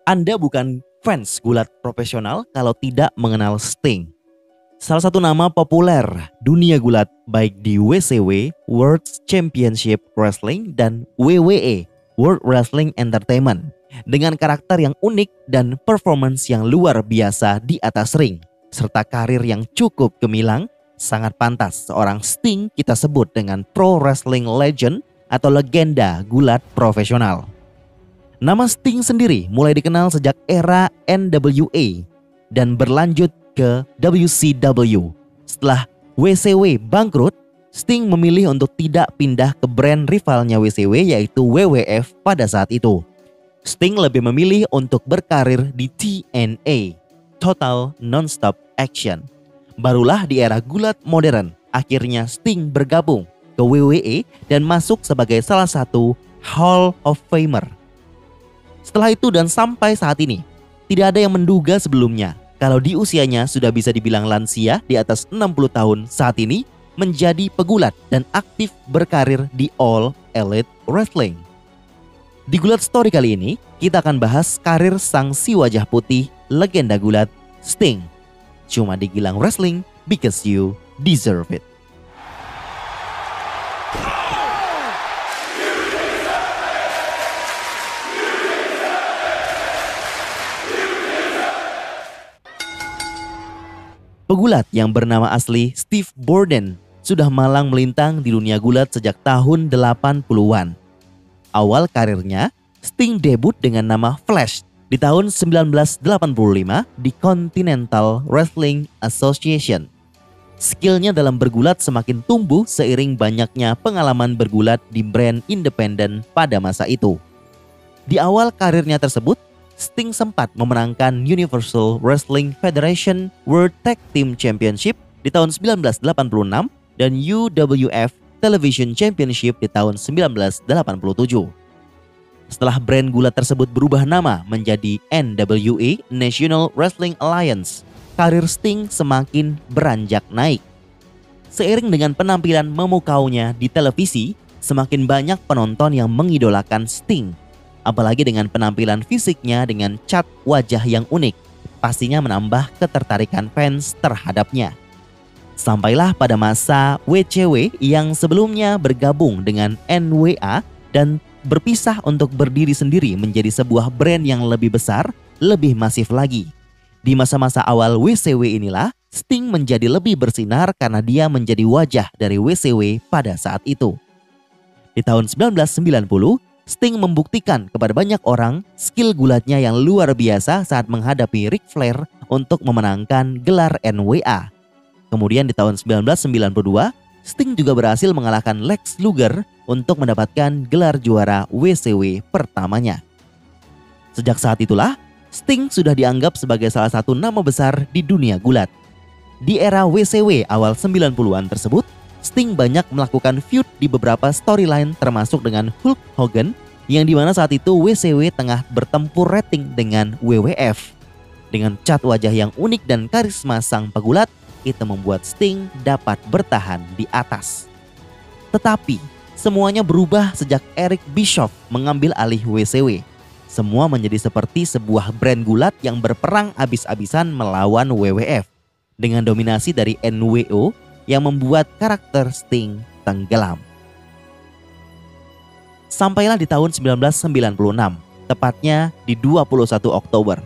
Anda bukan fans gulat profesional kalau tidak mengenal Sting. Salah satu nama populer dunia gulat baik di WCW, World Championship Wrestling, dan WWE, World Wrestling Entertainment. Dengan karakter yang unik dan performance yang luar biasa di atas ring, serta karir yang cukup gemilang, sangat pantas seorang Sting kita sebut dengan pro wrestling legend atau legenda gulat profesional. Nama Sting sendiri mulai dikenal sejak era NWA dan berlanjut ke WCW. Setelah WCW bangkrut, Sting memilih untuk tidak pindah ke brand rivalnya WCW yaitu WWF pada saat itu. Sting lebih memilih untuk berkarir di TNA, Total Nonstop Action. Barulah di era gulat modern, akhirnya Sting bergabung ke WWE dan masuk sebagai salah satu Hall of Famer. Setelah itu dan sampai saat ini, tidak ada yang menduga sebelumnya kalau di usianya sudah bisa dibilang lansia di atas 60 tahun saat ini menjadi pegulat dan aktif berkarir di All Elite Wrestling. Di Gulat Story kali ini, kita akan bahas karir sang si wajah putih legenda gulat Sting. Cuma di Gilang Wrestling because you deserve it. Pegulat yang bernama asli Steve Borden sudah malang melintang di dunia gulat sejak tahun 80-an. Awal karirnya, Sting debut dengan nama Flash di tahun 1985 di Continental Wrestling Association. Skillnya dalam bergulat semakin tumbuh seiring banyaknya pengalaman bergulat di brand independen pada masa itu. Di awal karirnya tersebut, Sting sempat memenangkan Universal Wrestling Federation World Tag Team Championship di tahun 1986 dan UWF Television Championship di tahun 1987. Setelah brand gulat tersebut berubah nama menjadi NWA, National Wrestling Alliance, karir Sting semakin beranjak naik. Seiring dengan penampilan memukaunya di televisi, semakin banyak penonton yang mengidolakan Sting. Apalagi dengan penampilan fisiknya dengan cat wajah yang unik, pastinya menambah ketertarikan fans terhadapnya. Sampailah pada masa WCW yang sebelumnya bergabung dengan NWA dan berpisah untuk berdiri sendiri menjadi sebuah brand yang lebih besar, lebih masif lagi. Di masa-masa awal WCW inilah, Sting menjadi lebih bersinar karena dia menjadi wajah dari WCW pada saat itu. Di tahun 1990, Sting membuktikan kepada banyak orang skill gulatnya yang luar biasa saat menghadapi Ric Flair untuk memenangkan gelar NWA. Kemudian di tahun 1992, Sting juga berhasil mengalahkan Lex Luger untuk mendapatkan gelar juara WCW pertamanya. Sejak saat itulah, Sting sudah dianggap sebagai salah satu nama besar di dunia gulat. Di era WCW awal 90-an tersebut, Sting banyak melakukan feud di beberapa storyline termasuk dengan Hulk Hogan yang dimana saat itu WCW tengah bertempur rating dengan WWF. Dengan cat wajah yang unik dan karisma sang pegulat, itu membuat Sting dapat bertahan di atas. Tetapi semuanya berubah sejak Eric Bischoff mengambil alih WCW. Semua menjadi seperti sebuah brand gulat yang berperang abis-abisan melawan WWF dengan dominasi dari NWO yang membuat karakter Sting tenggelam. Sampailah di tahun 1996, tepatnya di 21 Oktober,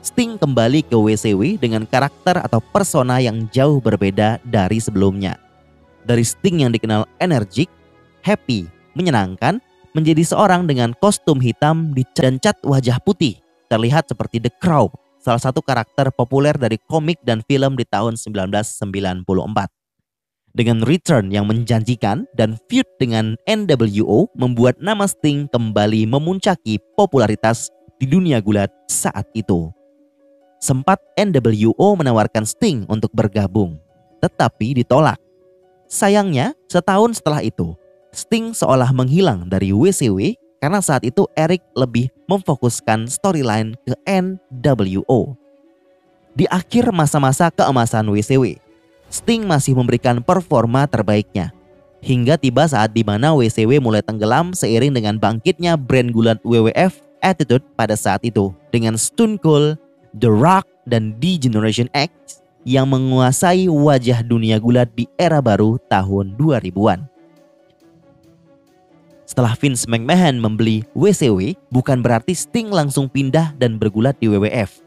Sting kembali ke WCW dengan karakter atau persona yang jauh berbeda dari sebelumnya. Dari Sting yang dikenal energik, happy, menyenangkan, menjadi seorang dengan kostum hitam dan cat wajah putih, terlihat seperti The Crow, salah satu karakter populer dari komik dan film di tahun 1994. Dengan return yang menjanjikan dan feud dengan NWO membuat nama Sting kembali memuncaki popularitas di dunia gulat saat itu. Sempat NWO menawarkan Sting untuk bergabung, tetapi ditolak. Sayangnya, setahun setelah itu, Sting seolah menghilang dari WCW karena saat itu Eric lebih memfokuskan storyline ke NWO. Di akhir masa-masa keemasan WCW, Sting masih memberikan performa terbaiknya. Hingga tiba saat di mana WCW mulai tenggelam seiring dengan bangkitnya brand gulat WWF Attitude pada saat itu dengan Stone Cold, The Rock, dan D-Generation X yang menguasai wajah dunia gulat di era baru tahun 2000-an. Setelah Vince McMahon membeli WCW, bukan berarti Sting langsung pindah dan bergulat di WWF.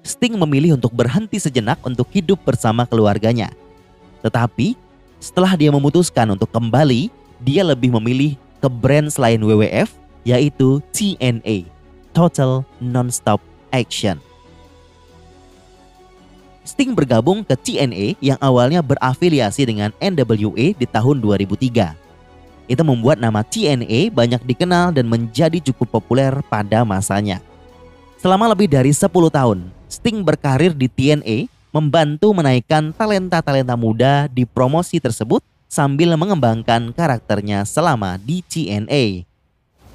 Sting memilih untuk berhenti sejenak untuk hidup bersama keluarganya. Tetapi, setelah dia memutuskan untuk kembali, dia lebih memilih ke brand selain WWF, yaitu TNA, Total Nonstop Action. Sting bergabung ke TNA yang awalnya berafiliasi dengan NWA di tahun 2003. Itu membuat nama TNA banyak dikenal dan menjadi cukup populer pada masanya. Selama lebih dari 10 tahun, Sting berkarir di TNA, membantu menaikkan talenta-talenta muda di promosi tersebut sambil mengembangkan karakternya selama di TNA.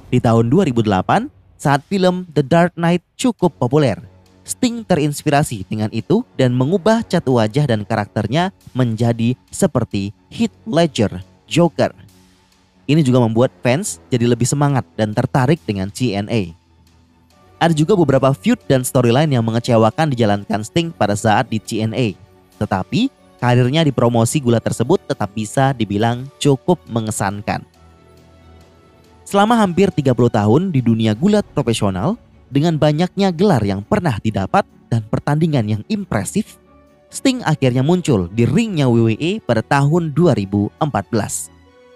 Di tahun 2008, saat film The Dark Knight cukup populer, Sting terinspirasi dengan itu dan mengubah cat wajah dan karakternya menjadi seperti Heath Ledger, Joker. Ini juga membuat fans jadi lebih semangat dan tertarik dengan TNA. Ada juga beberapa feud dan storyline yang mengecewakan dijalankan Sting pada saat di TNA. Tetapi karirnya di promosi gulat tersebut tetap bisa dibilang cukup mengesankan. Selama hampir 30 tahun di dunia gulat profesional, dengan banyaknya gelar yang pernah didapat dan pertandingan yang impresif, Sting akhirnya muncul di ringnya WWE pada tahun 2014.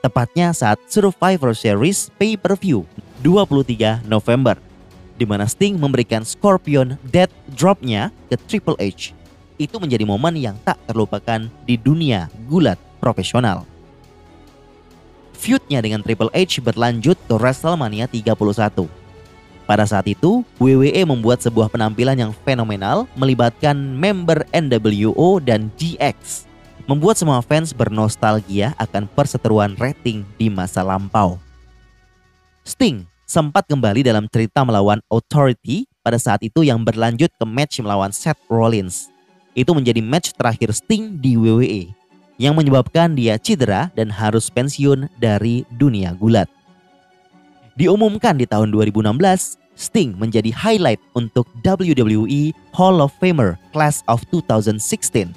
Tepatnya saat Survivor Series Pay-Per-View 23 November, di mana Sting memberikan Scorpion Death Drop-nya ke Triple H. Itu menjadi momen yang tak terlupakan di dunia gulat profesional. Feud-nya dengan Triple H berlanjut ke WrestleMania 31. Pada saat itu, WWE membuat sebuah penampilan yang fenomenal melibatkan member NWO dan DX, membuat semua fans bernostalgia akan perseteruan rating di masa lampau. Sting sempat kembali dalam cerita melawan Authority pada saat itu yang berlanjut ke match melawan Seth Rollins. Itu menjadi match terakhir Sting di WWE, yang menyebabkan dia cedera dan harus pensiun dari dunia gulat. Diumumkan di tahun 2016, Sting menjadi highlight untuk WWE Hall of Famer Class of 2016.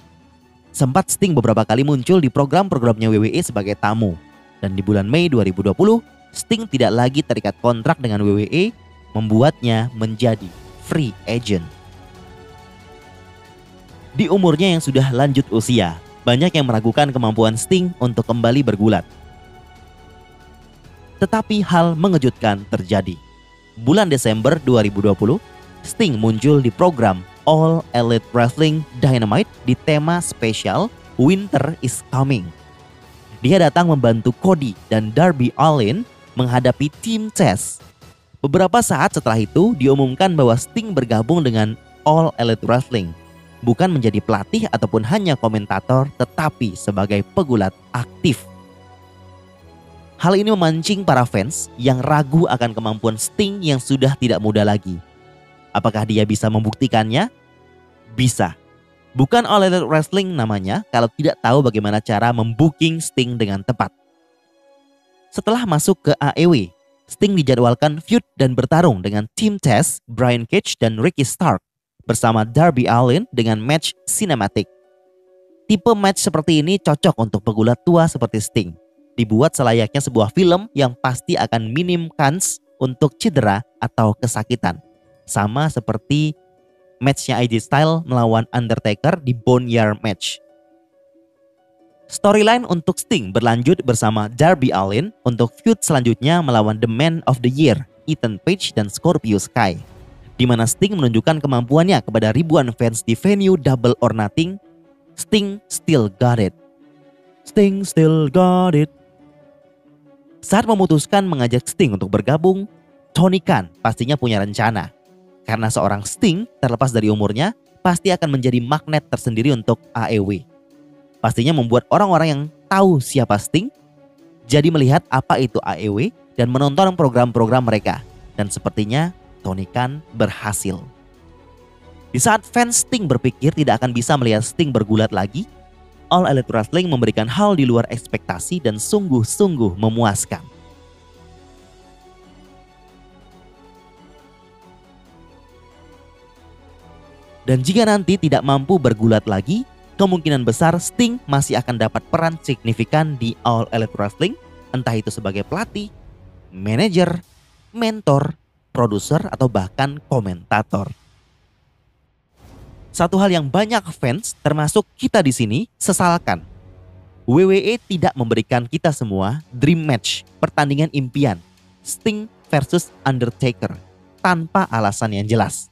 Sempat Sting beberapa kali muncul di program-programnya WWE sebagai tamu. Dan di bulan Mei 2020, Sting tidak lagi terikat kontrak dengan WWE, membuatnya menjadi free agent. Di umurnya yang sudah lanjut usia, banyak yang meragukan kemampuan Sting untuk kembali bergulat. Tetapi hal mengejutkan terjadi. Bulan Desember 2020, Sting muncul di program All Elite Wrestling Dynamite di tema spesial Winter is Coming. Dia datang membantu Cody dan Darby Allin menghadapi Team Test. Beberapa saat setelah itu diumumkan bahwa Sting bergabung dengan All Elite Wrestling, bukan menjadi pelatih ataupun hanya komentator, tetapi sebagai pegulat aktif. Hal ini memancing para fans yang ragu akan kemampuan Sting yang sudah tidak muda lagi. Apakah dia bisa membuktikannya? Bisa. Bukan All Elite Wrestling namanya kalau tidak tahu bagaimana cara membooking Sting dengan tepat. Setelah masuk ke AEW, Sting dijadwalkan feud dan bertarung dengan Team Test, Brian Cage dan Ricky Stark bersama Darby Allin dengan match sinematik. Tipe match seperti ini cocok untuk pegulat tua seperti Sting. Dibuat selayaknya sebuah film yang pasti akan minim kans untuk cedera atau kesakitan. Sama seperti matchnya AJ Styles melawan Undertaker di Boneyard match. Storyline untuk Sting berlanjut bersama Darby Allin untuk feud selanjutnya melawan The Man of the Year, Ethan Page dan Scorpio Sky, di mana Sting menunjukkan kemampuannya kepada ribuan fans di venue Double or Nothing. Sting still got it. Sting still got it. Saat memutuskan mengajak Sting untuk bergabung, Tony Khan pastinya punya rencana. Karena seorang Sting, terlepas dari umurnya, pasti akan menjadi magnet tersendiri untuk AEW. Pastinya membuat orang-orang yang tahu siapa Sting jadi melihat apa itu AEW dan menonton program-program mereka. Dan sepertinya Tony Khan berhasil. Di saat fans Sting berpikir tidak akan bisa melihat Sting bergulat lagi, All Elite Wrestling memberikan hal di luar ekspektasi dan sungguh-sungguh memuaskan. Dan jika nanti tidak mampu bergulat lagi, kemungkinan besar Sting masih akan dapat peran signifikan di All Elite Wrestling, entah itu sebagai pelatih, manajer, mentor, produser, atau bahkan komentator. Satu hal yang banyak fans, termasuk kita di sini, sesalkan. WWE tidak memberikan kita semua dream match, pertandingan impian, Sting versus Undertaker, tanpa alasan yang jelas.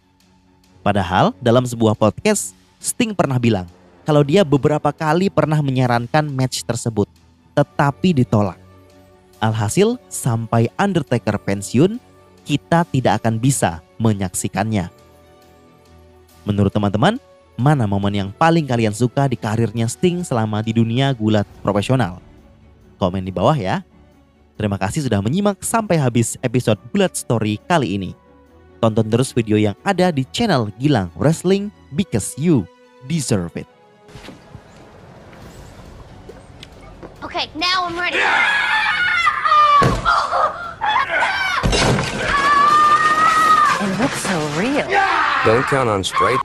Padahal dalam sebuah podcast, Sting pernah bilang kalau dia beberapa kali pernah menyarankan match tersebut, tetapi ditolak. Alhasil sampai Undertaker pensiun, kita tidak akan bisa menyaksikannya. Menurut teman-teman, mana momen yang paling kalian suka di karirnya Sting selama di dunia gulat profesional? Komen di bawah ya. Terima kasih sudah menyimak sampai habis episode Gulat Story kali ini. Tonton terus video yang ada di channel Gilang Wrestling because you deserve it. Okay, now I'm ready. It looks so real. Don't count on straight.